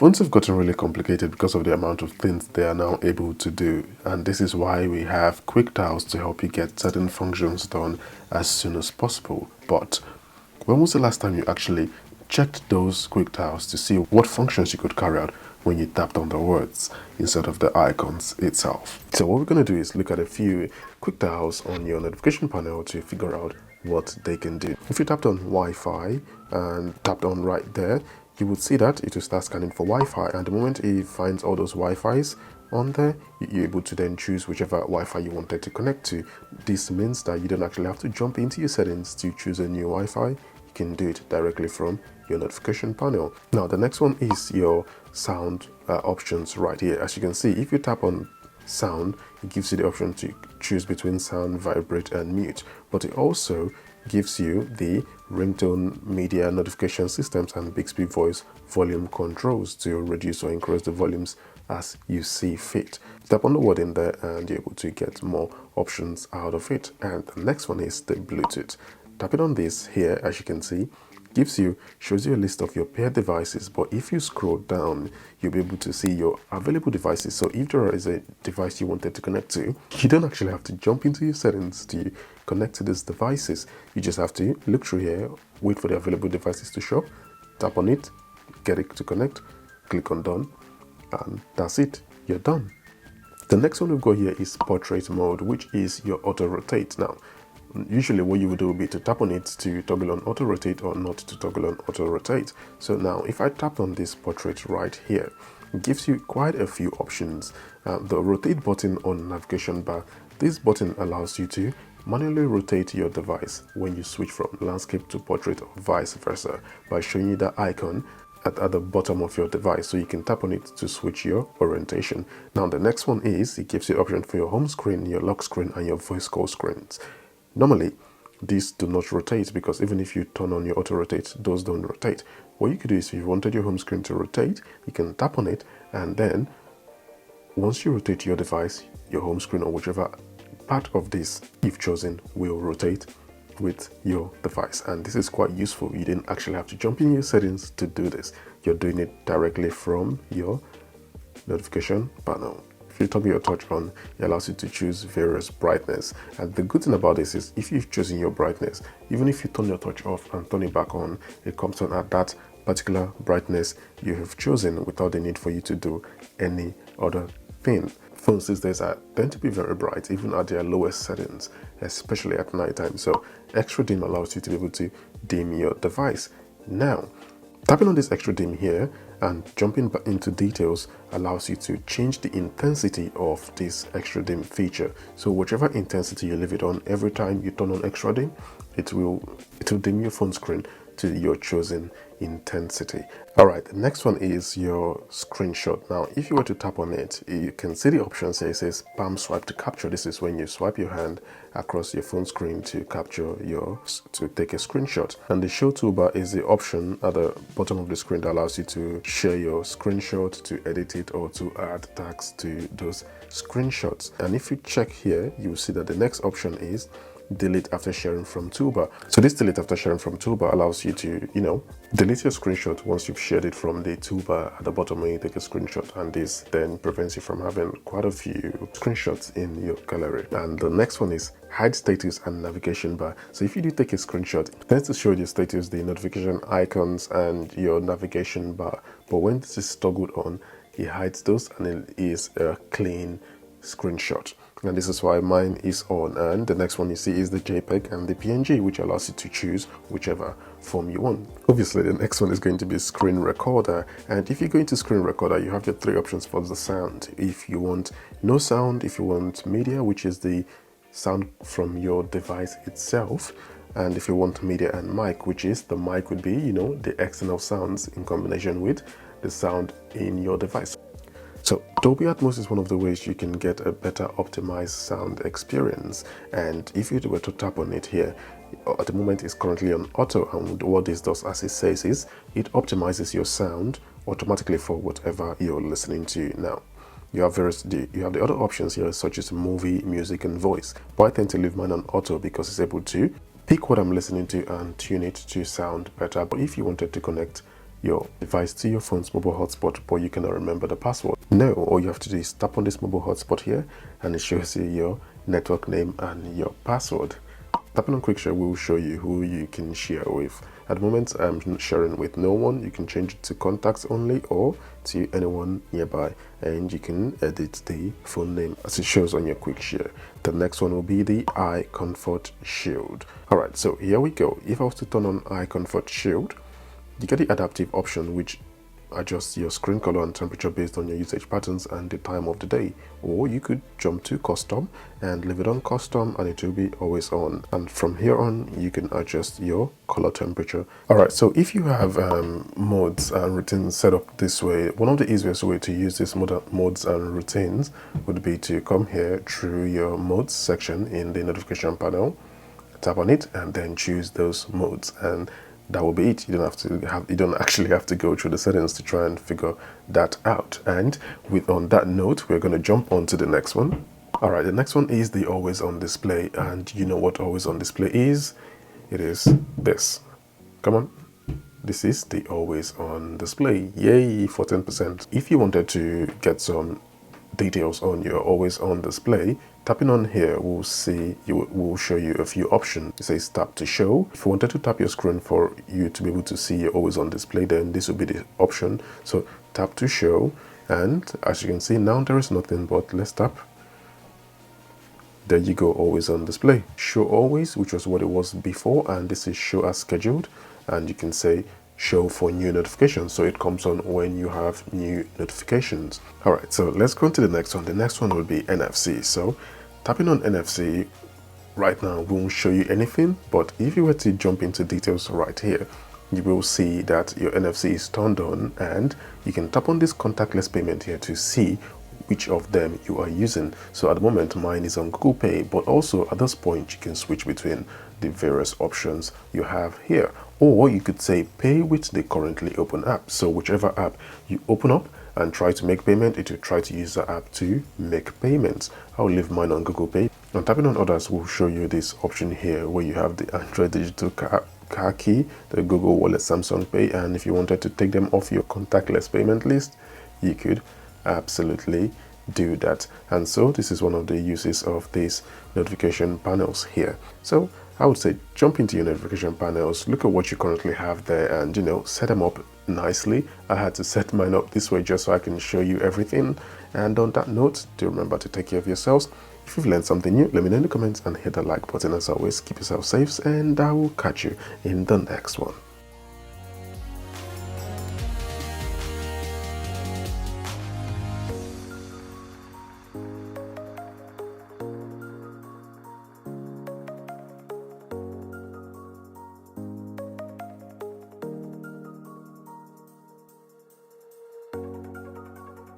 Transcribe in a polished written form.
Phones have gotten really complicated because of the amount of things they are now able to do, and this is why we have quick dials to help you get certain functions done as soon as possible. But when was the last time you actually checked those quick dials to see what functions you could carry out when you tapped on the words instead of the icons itself? So what we're going to do is look at a few quick dials on your notification panel to figure out what they can do. If you tapped on Wi-Fi and tapped on right there, you would see that it will start scanning for Wi-Fi, and the moment it finds all those Wi-Fis on there, you're able to then choose whichever Wi-Fi you wanted to connect to. This means that you don't actually have to jump into your settings to choose a new Wi-Fi. You can do it directly from your notification panel. Now the next one is your sound options right here. As you can see, if you tap on sound, it gives you the option to choose between sound, vibrate and mute, but it also gives you the ringtone, media, notification systems and Bixby voice volume controls to reduce or increase the volumes as you see fit. Tap on the word in there and you're able to get more options out of it. And the next one is the Bluetooth. Tapping on this here, as you can see, shows you a list of your paired devices, but if you scroll down, you'll be able to see your available devices. So if there is a device you wanted to connect to, you don't actually have to jump into your settings to connect to these devices. You just have to look through here, wait for the available devices to show up, tap on it, get it to connect, click on done, and that's it, you're done. The next one we've got here is portrait mode, which is your auto rotate. Now usually what you would do would be to tap on it to toggle on auto rotate or not to toggle on auto rotate. So now if I tap on this portrait right here, it gives you quite a few options. The rotate button on navigation bar, this button allows you to manually rotate your device when you switch from landscape to portrait or vice versa by showing you the icon at the bottom of your device, so you can tap on it to switch your orientation. Now the next one is, it gives you option for your home screen, your lock screen and your voice call screens. Normally, these do not rotate because even if you turn on your auto rotate, those don't rotate. What you could do is, if you wanted your home screen to rotate, you can tap on it, and then once you rotate your device, your home screen or whichever part of this you've chosen will rotate with your device. And this is quite useful. You didn't actually have to jump in your settings to do this. You're doing it directly from your notification panel. If you toggle your touch on, it allows you to choose various brightness. And the good thing about this is, if you've chosen your brightness, even if you turn your touch off and turn it back on, it comes on at that particular brightness you have chosen without the need for you to do any other thing. Phones these days tend to be very bright, even at their lowest settings, especially at nighttime. So extra dim allows you to be able to dim your device. Now, tapping on this extra dim here and jumping back into details allows you to change the intensity of this extra dim feature. So whichever intensity you leave it on, every time you turn on extra dim, it will dim your phone screen to your chosen intensity. All right, the next one is your screenshot. Now, if you were to tap on it, you can see the options here. It says palm swipe to capture. This is when you swipe your hand across your phone screen to take a screenshot. And the show toolbar is the option at the bottom of the screen that allows you to share your screenshot, to edit it, or to add tags to those screenshots. And if you check here, you'll see that the next option is delete after sharing from toolbar. So this delete after sharing from toolbar allows you to, delete your screenshot once you've shared it from the toolbar at the bottom when you take a screenshot, and this then prevents you from having quite a few screenshots in your gallery. And the next one is hide status and navigation bar. So if you do take a screenshot, it tends to show your status, the notification icons and your navigation bar, but when this is toggled on, it hides those and it is a clean screenshot. And this is why mine is on. And the next one you see is the JPEG and the PNG, which allows you to choose whichever form you want. Obviously, the next one is going to be screen recorder. And if you go into screen recorder, you have your three options for the sound. If you want no sound, if you want media, which is the sound from your device itself, and if you want media and mic, which is the mic would be, the external sounds in combination with the sound in your device. So Dolby Atmos is one of the ways you can get a better optimized sound experience. And if you were to tap on it here, at the moment it's currently on auto, and what this does, as it says, is it optimizes your sound automatically for whatever you're listening to. Now, you have the other options here, such as movie, music and voice, but I tend to leave mine on auto because it's able to pick what I'm listening to and tune it to sound better. But if you wanted to connect your device to your phone's mobile hotspot, but you cannot remember the password. No, all you have to do is tap on this mobile hotspot here, and it shows you your network name and your password. Tapping on quick share will show you who you can share with. At the moment, I'm sharing with no one. You can change it to contacts only or to anyone nearby, and you can edit the phone name as it shows on your quick share. The next one will be the Eye Comfort Shield. Alright, so here we go. If I was to turn on Eye Comfort Shield, you get the adaptive option, which adjusts your screen color and temperature based on your usage patterns and the time of the day. Or you could jump to custom and leave it on custom, and it will be always on. And from here on, you can adjust your color temperature. Alright, so if you have modes and routines set up this way, one of the easiest way to use these modes and routines would be to come here through your modes section in the notification panel, tap on it, and then choose those modes, and that will be it. You don't actually have to go through the settings to try and figure that out. And on that note, we're going to jump on to the next one. All right, the next one is the always on display, and you know what always on display is? It is this. Come on. This is the always on display. Yay for 10%. If you wanted to get some details on your always on display, tapping on here will show you a few options. It says tap to show. If you wanted to tap your screen for you to be able to see your always on display, then this will be the option. So tap to show, and as you can see now there is nothing, but let's tap. There you go, always on display. Show always, which was what it was before, and this is show as scheduled, and you can say show for new notifications, so it comes on when you have new notifications. All right, so let's go on to the next one. The next one will be NFC. So tapping on NFC right now won't show you anything, but if you were to jump into details right here, you will see that your NFC is turned on, and you can tap on this contactless payment here to see which of them you are using. So at the moment mine is on Google Pay, but also at this point you can switch between the various options you have here, or you could say pay with the currently open app. So whichever app you open up and try to make payment, it will try to use the app to make payments. I'll leave mine on Google Pay, and tapping on others will show you this option here where you have the Android digital car key, the Google Wallet, Samsung Pay, and if you wanted to take them off your contactless payment list, you could absolutely do that. And so this is one of the uses of these notification panels here. So I would say jump into your notification panels, look at what you currently have there, and set them up nicely. I had to set mine up this way just so I can show you everything. And on that note, do remember to take care of yourselves. If you've learned something new, let me know in the comments, and hit the like button. As always, keep yourself safe, and I will catch you in the next one.